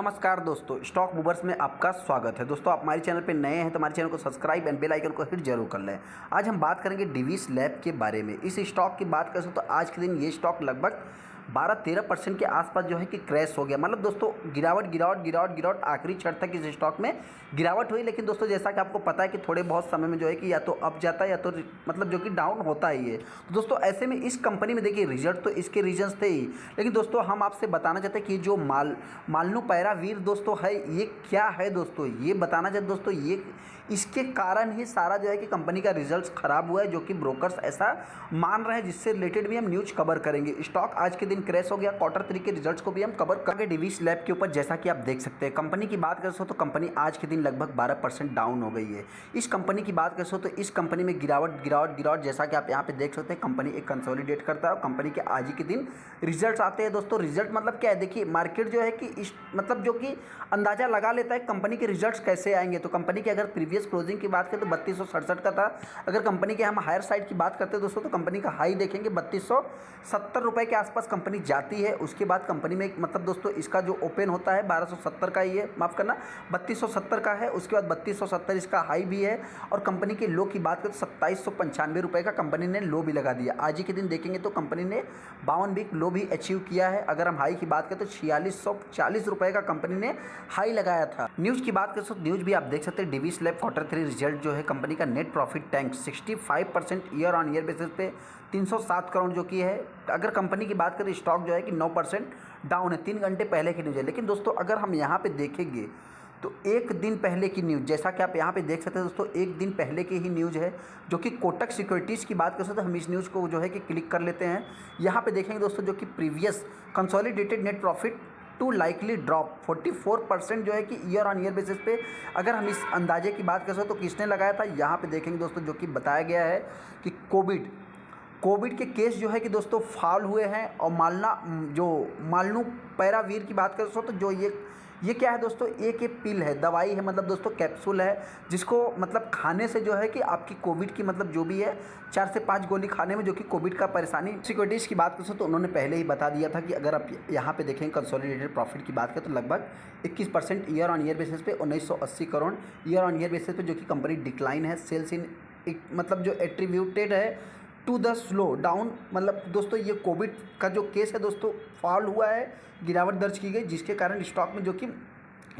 नमस्कार दोस्तों, stock movers में आपका स्वागत है। दोस्तों, आप हमारे चैनल पे नए हैं तो हमारे चैनल को सब्सक्राइब एंड बेल आइकन को हिट जरूर कर लें। आज हम बात करेंगे डिवीस लैब के बारे में। इस स्टॉक की बात करें तो आज के दिन ये स्टॉक लगभग 12-13% के आसपास जो है कि क्रैश हो गया। मतलब दोस्तों गिरावट आखिरी क्षण तक इस स्टॉक में गिरावट हुई। लेकिन दोस्तों, जैसा कि आपको पता है कि थोड़े बहुत समय में जो है कि या तो अप जाता है या तो मतलब जो कि डाउन होता ही है। तो दोस्तों, ऐसे में इस कंपनी में देखिए रिजल्ट तो इसके रीजंस थे ही, लेकिन दोस्तों हम आपसे बताना चाहते हैं कि जो मालनू पैरावीर दोस्तों है, ये क्या है दोस्तों, ये बताना चाहते दोस्तों। ये इसके कारण ही सारा जो है कि कंपनी का रिजल्ट खराब हुआ है, जो कि ब्रोकर्स ऐसा मान रहे हैं, जिससे रिलेटेड भी हम न्यूज़ कवर करेंगे। स्टॉक आज के दिन क्रैश हो गया। Q3 के रिजल्ट्स को भी हम कवर करेंगे डिवीस लैब के ऊपर। जैसा कि आप देख सकते हैं, कंपनी की बात करें तो कंपनी आज के दिन लगभग 12% डाउन हो गई है। इस कंपनी की बात करें तो इस कंपनी में गिरावट जैसा कि आप यहाँ पे देख सकते हैं। कंपनी एक कंसोलिडेट करता है और कंपनी के आज ही के दिन रिजल्ट आते हैं। दोस्तों, रिजल्ट मतलब क्या है, देखिए मार्केट जो है कि इस मतलब जो कि अंदाजा लगा लेता है कंपनी के रिजल्ट्स कैसे आएंगे। तो कंपनी की अगर प्रीवियस क्लोजिंग की बात करें तो 3267 का था। अगर कंपनी के हम हायर साइड की बात करते हैं दोस्तों, तो कंपनी का हाई देखेंगे 3270 रुपये के आसपास कंपनी जाती है। उसके बाद कंपनी में मतलब दोस्तों इसका जो ओपन होता है 1270 का ही है, माफ़ करना 3270 का है। उसके बाद 3270 इसका हाई भी है। और कंपनी के लो की बात करें तो 2795 रुपये का कंपनी ने लो भी लगा दिया। आज ही के दिन देखेंगे तो कंपनी ने 52 वीक लो भी अचीव किया है। अगर हम हाई की बात करें तो 4640 रुपये का कंपनी ने हाई लगाया था। न्यूज़ की बात करें तो न्यूज़ भी आप देख सकते हैं। डिवीस लैब Q3 रिजल्ट जो है, कंपनी का net profit tank 65% year on year basis पे 307 करोड़ जो कि है। अगर कंपनी की बात करें, स्टॉक जो है कि 9% डाउन है। 3 घंटे पहले की न्यूज़ है। लेकिन दोस्तों, अगर हम यहाँ पे देखेंगे तो एक दिन पहले की न्यूज़, जैसा कि आप यहाँ पे देख सकते हैं दोस्तों, एक दिन पहले की ही न्यूज़ है, जो कि कोटक सिक्योरिटीज़ की बात कर सकते हैं। हम इस न्यूज़ को जो है कि क्लिक कर लेते हैं। यहाँ पे देखेंगे दोस्तों, जो कि previous consolidated net profit to likely drop 44% जो है कि ईयर ऑन ईयर बेसिस पे। अगर हम इस अंदाजे की बात कर सकते तो किसने लगाया था, यहाँ पे देखेंगे दोस्तों, जो कि बताया गया है कि कोविड के केस जो है कि दोस्तों फॉल हुए हैं। और मालनू पैरावीर की बात करें तो जो ये क्या है दोस्तों, एक पिल है, दवाई है, मतलब दोस्तों कैप्सूल है, जिसको मतलब खाने से जो है कि आपकी कोविड की मतलब जो भी है 4 से 5 गोली खाने में जो कि कोविड का परेशानी। सिक्योरिटीज़ की बात करें तो उन्होंने पहले ही बता दिया था कि अगर आप यहाँ पे देखें कंसोलिडेटेड प्रॉफिट की बात करें तो लगभग 21% ईयर ऑन ईयर बेसिस पे 1980 crore year on year basis पे जो कि कंपनी डिक्लाइन है। सेल्स इन मतलब जो एट्रीब्यूटेड है टू द स्लो डाउन। मतलब दोस्तों, ये कोविड का जो केस है दोस्तों फॉल हुआ है, गिरावट दर्ज की गई, जिसके कारण स्टॉक में जो कि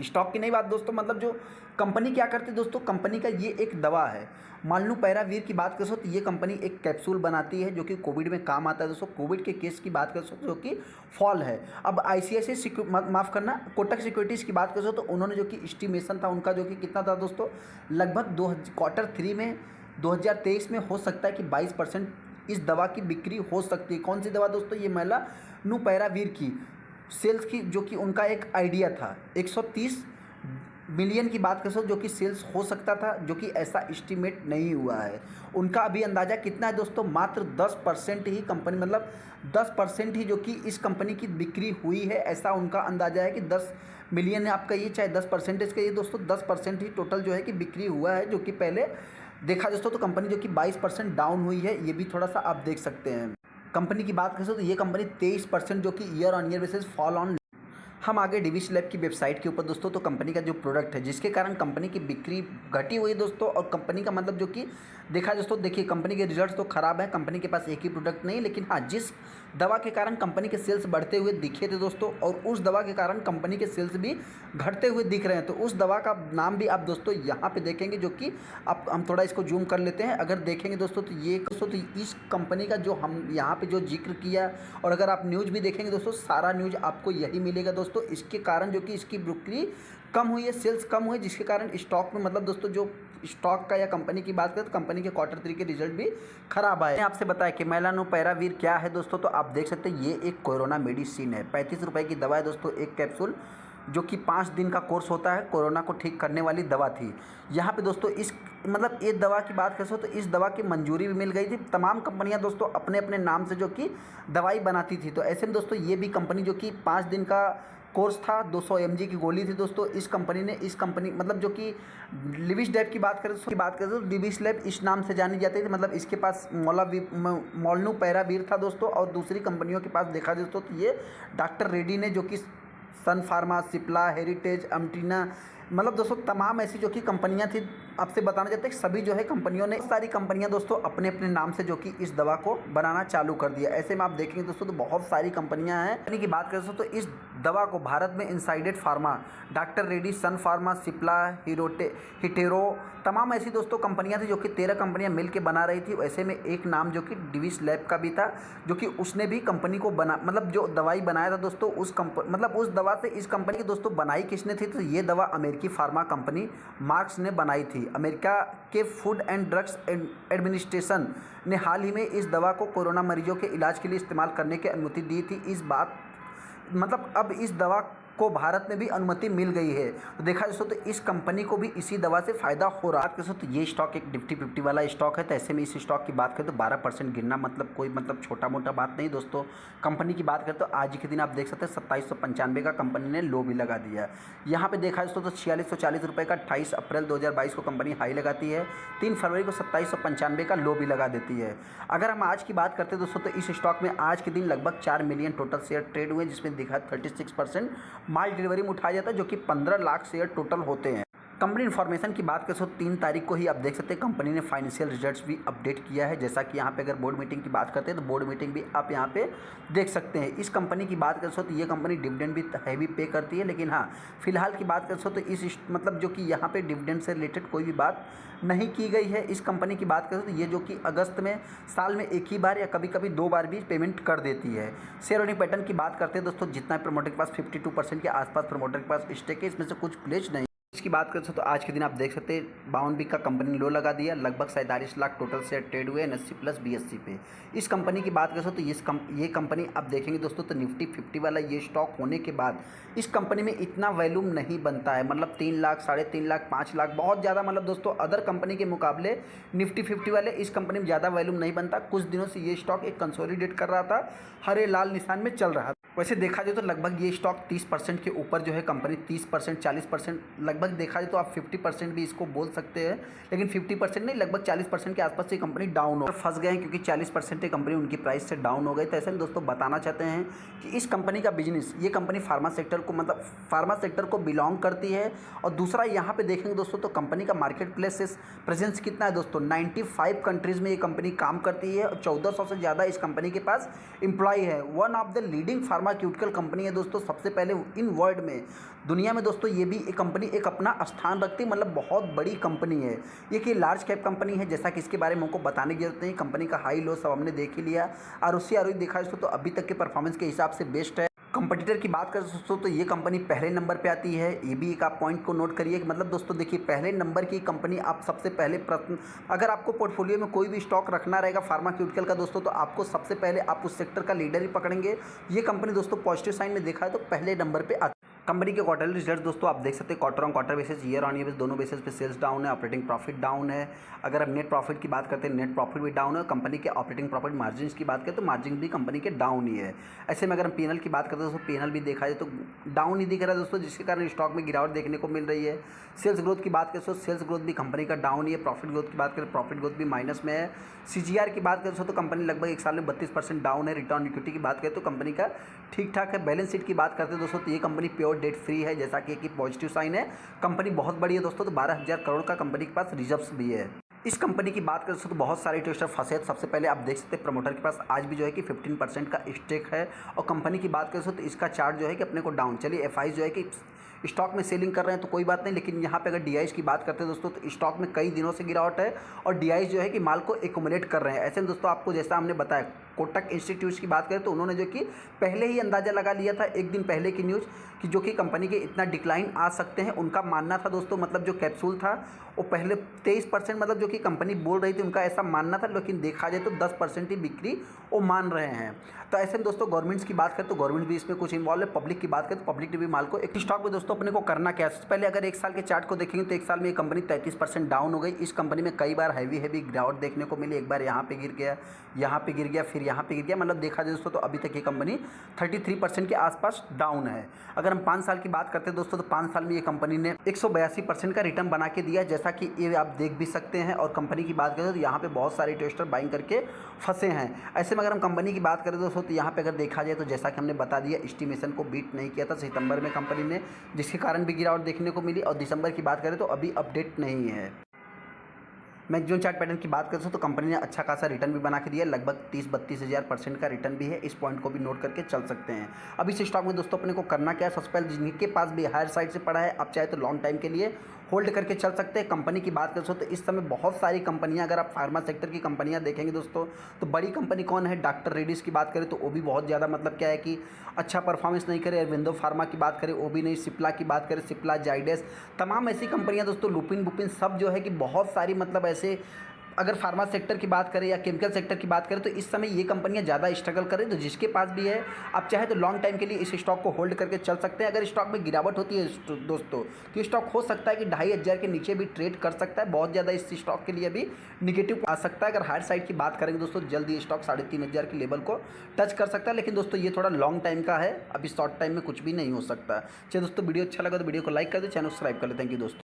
स्टॉक की नहीं बात दोस्तों, मतलब जो कंपनी क्या करती है दोस्तों, कंपनी का ये एक दवा है। मालनू पैरावीर की बात करो तो ये कंपनी एक कैप्सूल बनाती है जो कि कोविड में काम आता है दोस्तों। कोविड के केस की बात करो जो कि फॉल है। अब ICICI माफ़ करना कोटक सिक्योरिटीज़ की बात करो तो उन्होंने जो कि एस्टिमेशन था उनका जो कि कितना था दोस्तों, लगभग Q3 में 2023 में हो सकता है कि 22% इस दवा की बिक्री हो सकती है। कौन सी दवा दोस्तों, ये मालनू पैरावीर की सेल्स की जो कि उनका एक आइडिया था 130 मिलियन की बात कर सकते जो कि सेल्स हो सकता था, जो कि ऐसा एस्टीमेट नहीं हुआ है। उनका अभी अंदाज़ा कितना है दोस्तों, मात्र 10% ही कंपनी मतलब 10% ही जो कि इस कंपनी की बिक्री हुई है, ऐसा उनका अंदाज़ा है कि 10 मिलियन है आपका, ये चाहे 10% का ये दोस्तों 10% ही टोटल जो है कि बिक्री हुआ है। जो कि पहले देखा दोस्तों तो कंपनी जो कि 22% डाउन हुई है, ये भी थोड़ा सा आप देख सकते हैं। कंपनी की बात करें तो ये कंपनी 23% जो कि year on year basis fall on. हम आगे डिवीस लैब की वेबसाइट के ऊपर दोस्तों, तो कंपनी का जो प्रोडक्ट है जिसके कारण कंपनी की बिक्री घटी हुई है दोस्तों। और कंपनी का मतलब जो कि देखा दोस्तों, देखिए कंपनी के रिजल्ट्स तो ख़राब है, कंपनी के पास एक ही प्रोडक्ट नहीं, लेकिन हाँ जिस दवा के कारण कंपनी के सेल्स बढ़ते हुए दिखे थे दोस्तों, और उस दवा के कारण कंपनी के सेल्स भी घटते हुए दिख रहे हैं। तो उस दवा का नाम भी आप दोस्तों यहाँ पे देखेंगे, जो कि आप हम थोड़ा इसको जूम कर लेते हैं। अगर देखेंगे दोस्तों तो ये दोस्तों तो इस कंपनी का जो हम यहाँ पे जो जिक्र किया, और अगर आप न्यूज़ भी देखेंगे दोस्तों, सारा न्यूज़ आपको यही मिलेगा दोस्तों। इसके कारण जो कि इसकी बिक्री कम हुई है, सेल्स कम हुए, जिसके कारण स्टॉक में मतलब दोस्तों जो स्टॉक का या कंपनी की बात करें तो कंपनी के Q3 के रिजल्ट भी खराब आए। आपसे बताया कि मालनू पैरावीर क्या है दोस्तों, तो आप देख सकते हैं ये एक कोरोना मेडिसिन है। 35 रुपये की दवा है दोस्तों, एक कैप्सूल, जो कि 5 दिन का कोर्स होता है। कोरोना को ठीक करने वाली दवा थी। यहाँ पे दोस्तों इस मतलब ये दवा की बात करें तो इस दवा की मंजूरी भी मिल गई थी। तमाम कंपनियां दोस्तों अपने अपने नाम से जो कि दवाई बनाती थी। तो ऐसे में दोस्तों ये भी कंपनी जो कि 5 दिन का कोर्स था, 200 mg की गोली थी दोस्तों। इस कंपनी मतलब जो कि डिवीस लैब की बात करें तो डिवीस लैब इस नाम से जानी जाती थी। मतलब इसके पास मालनू पैरावीर था दोस्तों, और दूसरी कंपनियों के पास देखा दोस्तों तो ये डॉक्टर रेड्डी ने जो कि सन फार्मा, सिप्ला, हेरिटेज, अमटीना, मतलब दोस्तों तमाम ऐसी जो कि कंपनियां थी, आपसे बताना चाहते हैं कि सभी जो है कंपनियों ने, सारी कंपनियां दोस्तों अपने अपने नाम से जो कि इस दवा को बनाना चालू कर दिया। ऐसे में आप देखेंगे दोस्तों तो बहुत सारी कंपनियां हैं। कंपनी की बात करें दोस्तों तो इस दवा को भारत में इंसाइडेड फार्मा, डॉक्टर रेड्डी, सन फार्मा, सिप्ला, हिटेरो, तमाम ऐसी दोस्तों कंपनियां थी जो कि 13 कंपनियां मिलकर बना रही थी। ऐसे में एक नाम जो कि डिविस लैब का भी था, जो कि उसने भी कंपनी को बना, मतलब जो दवाई बनाया था दोस्तों उस दवा से इस कंपनी की दोस्तों बनाई किसने थी, तो ये दवा अमेरिकी फार्मा कंपनी मार्क्स ने बनाई थी। अमेरिका के फूड एंड ड्रग्स एडमिनिस्ट्रेशन ने हाल ही में इस दवा को कोरोना मरीजों के इलाज के लिए इस्तेमाल करने की अनुमति दी थी। इस बात मतलब अब इस दवा को भारत में भी अनुमति मिल गई है। तो देखा दोस्तों तो इस कंपनी को भी इसी दवा से फ़ायदा हो रहा है। दोस्तों तो ये स्टॉक एक निफ्टी 50 वाला स्टॉक है। तो ऐसे में इस स्टॉक की बात करें तो 12% गिरना मतलब कोई छोटा मोटा बात नहीं दोस्तों। कंपनी की बात करें तो आज के दिन आप देख सकते हैं 2795 का कंपनी ने लो भी लगा दिया। यहाँ पे देखा दोस्तों तो 4640 रुपये का 28 अप्रैल 2022 को कंपनी हाई लगाती है। 3 फरवरी को 2795 का लो भी लगा देती है। अगर हम आज की बात करते हैं दोस्तों तो इस स्टॉक में आज के दिन लगभग 4 मिलियन टोटल शेयर ट्रेड हुए, जिसमें दिखा 36% माल डिलीवरी में उठाया जाता है, जो कि 15 लाख शेयर टोटल होते हैं। कंपनी इन्फॉर्मेशन की बात करें तो 3 तारीख को ही आप देख सकते हैं कंपनी ने फाइनेंशियल रिजल्ट्स भी अपडेट किया है। जैसा कि यहाँ पे अगर बोर्ड मीटिंग की बात करते हैं तो बोर्ड मीटिंग भी आप यहाँ पे देख सकते हैं। इस कंपनी की बात करें तो ये कंपनी डिविडेंड भी हैवी पे करती है, लेकिन हाँ फिलहाल की बात करें तो इस जो कि यहाँ पे डिविडेंड से रिलेटेड कोई भी बात नहीं की गई है। इस कंपनी की बात करें तो ये जो कि अगस्त में साल में 1 ही बार या कभी कभी 2 बार भी पेमेंट कर देती है। शेयर होल्डिंग पैटर्न की बात करते हैं दोस्तों, जितना प्रमोटर के पास 52% के आसपास प्रमोटर के पास स्टेक है, इसमें से कुछ प्लेज नहीं। इसकी बात करें तो आज के दिन आप देख सकते हैं 52 का कंपनी ने लो लगा दिया। लगभग 47 लाख टोटल शेयर ट्रेड हुए NSE प्लस BSE पे। इस कंपनी की बात करें तो ये कंपनी आप देखेंगे दोस्तों तो निफ्टी 50 वाला ये स्टॉक होने के बाद इस कंपनी में इतना वैल्यूम नहीं बनता है। मतलब 3 लाख, 3.5 लाख, 5 लाख बहुत ज़्यादा, मतलब दोस्तों अदर कंपनी के मुकाबले निफ्टी 50 वाले इस कंपनी में ज़्यादा वैल्यूम नहीं बनता। कुछ दिनों से ये स्टॉक एक कंसोलिडेट कर रहा था, हरे लाल निशान में चल रहा था। वैसे देखा जाए तो लगभग ये स्टॉक 30% के ऊपर जो है कंपनी 30%, 40% लगभग देखा जाए तो आप 50% भी इसको बोल सकते हैं, लेकिन 50% नहीं, लगभग 40% के आसपास ये कंपनी डाउन हो फंस गए हैं, क्योंकि 40% कंपनी उनकी प्राइस से डाउन हो गई। तो ऐसे में दोस्तों बताना चाहते हैं कि इस कंपनी का बिजनेस, ये कंपनी फार्मा सेक्टर को फार्मा सेक्टर को बिलोंग करती है। और दूसरा यहाँ पे देखेंगे दोस्तों तो कंपनी का मार्केट प्लेस प्रेजेंस कितना है दोस्तों, 95 कंट्रीज़ में ये कंपनी काम करती है और 1400 से ज़्यादा इस कंपनी के पास एम्प्लॉय है। One of the leading pharmaceutical company है दोस्तों, सबसे पहले इन वर्ल्ड में, दुनिया में दोस्तों ये भी एक कंपनी एक अपना स्थान रखती है, मतलब बहुत बड़ी कंपनी है ये। कि लार्ज कैप कंपनी है, जैसा कि इसके बारे में हमको बताने की जरूरत नहीं। कंपनी का हाई लो सब हमने देख ही लिया। ROC देखा दोस्तों तो अभी तक के परफॉर्मेंस के हिसाब से बेस्ट है। कंपटीटर की बात करें दोस्तों तो ये कंपनी पहले नंबर पे आती है। ये भी एक आप पॉइंट को नोट करिए, मतलब दोस्तों देखिए पहले नंबर की कंपनी आप सबसे पहले प्रश्न, अगर आपको पोर्टफोलियो में कोई भी स्टॉक रखना रहेगा फार्मास्यूटिकल का दोस्तों, तो आपको सबसे पहले आप उस सेक्टर का लीडर ही पकड़ेंगे। ये कंपनी दोस्तों पॉजिटिव साइन में देखा है तो पहले नंबर पर आती है। कंपनी के क्वार्टरली रिजल्ट दोस्तों आप देख सकते हैं, quarter on quarter basis, year on year basis, दोनों बेसिस पे सेल्स डाउन है, ऑपरेटिंग प्रॉफिट डाउन है। अगर हम नेट प्रॉफिट की बात करते हैं, नेट प्रॉफिट भी डाउन है। कंपनी के ऑपरेटिंग प्रॉफिट मार्जिन की बात करें तो मार्जिन भी कंपनी के डाउन ही है। ऐसे में अगर हम पीएनएल की बात करते हैं दोस्तों, पीएनएल भी देखा जाए तो डाउन ही दिख रहा है दोस्तों, जिसके कारण स्टॉक में गिरावट देखने को मिल रही है। सेल्स ग्रोथ की बात करें तो सेल्स ग्रोथ भी कंपनी का डाउन ही है। प्रॉफिट ग्रोथ की बात करें, प्रॉफिट ग्रोथ भी माइनस में है। CGR की बात करें तो कंपनी लगभग एक साल में 32% डाउन है। रिटर्न इक्विटी की बात करें तो कंपनी का ठीक ठाक है। बैलेंस शीट की बात करते हैं दोस्तों तो ये कंपनी प्योर डेट फ्री है, जैसा कि एक पॉजिटिव साइन है। कंपनी बहुत बड़ी है दोस्तों, तो 12,000 करोड़ का कंपनी के पास रिजर्व्स भी है। इस कंपनी की बात करें तो बहुत सारे ट्विस्टर फंसे हैं। सबसे पहले आप देख सकते हैं प्रमोटर के पास आज भी जो है कि 15% का स्टेक है। और कंपनी की बात करें तो इसका चार्ट जो है कि अपने को डाउन, चलिए FI जो है कि स्टॉक में सेलिंग कर रहे हैं तो कोई बात नहीं, लेकिन यहाँ पे अगर DIs की बात करते हैं दोस्तों तो स्टॉक में कई दिनों से गिरावट है और DIs जो है कि माल को एक्युमुलेट कर रहे हैं। ऐसे में दोस्तों आपको जैसा हमने बताया, कोटक इंस्टीट्यूट की बात करें तो उन्होंने जो कि पहले ही अंदाज़ा लगा लिया था एक दिन पहले की न्यूज़ कि जो कि कंपनी के इतना डिक्लाइन आ सकते हैं। उनका मानना था दोस्तों, मतलब जो कैप्सूल था वो पहले 23%, मतलब जो कि कंपनी बोल रही थी उनका ऐसा मानना था, लेकिन देखा जाए तो 10% ही बिक्री वो मान रहे हैं। तो ऐसे में दोस्तों गवर्नमेंट्स की बात करें तो गवर्नमेंट भी इसमें कुछ इन्वॉल्व है। पब्लिक की बात करें तो पब्लिक ने भी माल को एक स्टॉक में दोस्तों अपने को करना क्या है। सबसे पहले अगर एक साल के चार्ट को देखेंगे तो एक साल में ये कंपनी 33% डाउन हो गई। इस कंपनी में कई बार हैवी गिरावट देखने को मिली। एक बार यहाँ पे गिर गया, यहाँ पे गिर गया, फिर फिर यहाँ पे गिर गया। मतलब देखा जाए दोस्तों तो अभी तक ये कंपनी 33% के आसपास डाउन है। अगर हम 5 साल की बात करते हैं दोस्तों तो 5 साल में ये कंपनी ने 182% का रिटर्न बना के दिया, जैसा कि ये आप देख भी सकते हैं। और कंपनी की बात करें तो यहाँ पे बहुत सारे इन्वेस्टर बाइंग करके फंसे हैं। ऐसे में अगर हम कंपनी की बात करें दोस्तों तो यहाँ पे अगर देखा जाए तो जैसा कि हमने बता दिया, एस्टिमेशन को बीट नहीं किया था सितंबर में कंपनी ने, जिसके कारण भी गिरावट देखने को मिली। और दिसंबर की बात करें तो अभी अपडेट नहीं है। मैक्सिमम चार्ट पैटर्न की बात करें तो कंपनी ने अच्छा खासा रिटर्न भी बना के दिया, लगभग 30-32 हज़ार % का रिटर्न भी है। इस पॉइंट को भी नोट करके चल सकते हैं। अब इस स्टॉक में दोस्तों अपने को करना क्या है, सबसे पहले जिनके पास भी हायर साइड से पड़ा है, आप चाहे तो लॉन्ग टाइम के लिए होल्ड करके चल सकते हैं। कंपनी की बात करें तो इस समय बहुत सारी कंपनियां, अगर आप फार्मा सेक्टर की कंपनियां देखेंगे दोस्तों तो बड़ी कंपनी कौन है, डॉक्टर रेड्डीज़ की बात करें तो वो भी बहुत ज़्यादा मतलब क्या है कि अच्छा परफॉर्मेंस नहीं करे। अरविंदो फार्मा की बात करें वो भी नहीं, सिप्ला की बात करें, सिप्ला, जाइडेस, तमाम ऐसी कंपनियां दोस्तों, लुपिन बुपिन, सब जो है कि बहुत सारी मतलब ऐसे, अगर फार्मा सेक्टर की बात करें या केमिकल सेक्टर की बात करें तो इस समय ये कंपनियां ज़्यादा स्ट्रगल करें। तो जिसके पास भी है, आप चाहे तो लॉन्ग टाइम के लिए इस स्टॉक को होल्ड करके चल सकते हैं। अगर स्टॉक में गिरावट होती है दोस्तों तो ये स्टॉक हो सकता है कि 2500 के नीचे भी ट्रेड कर सकता है। बहुत ज़्यादा इस स्टॉक के लिए भी निगेटिव आ सकता है। अगर हायर साइड की बात करेंगे दोस्तों, जल्दी स्टॉक 3500 के लेवल को टच कर सकता है। लेकिन दोस्तों ये थोड़ा लॉन्ग टाइम का है, अभी शॉर्ट टाइम में कुछ भी नहीं हो सकता। चलिए दोस्तों, वीडियो अच्छा लगा तो वीडियो को लाइक कर दे, चैनल सब्सक्राइब कर ले। थैंक यू दोस्तों।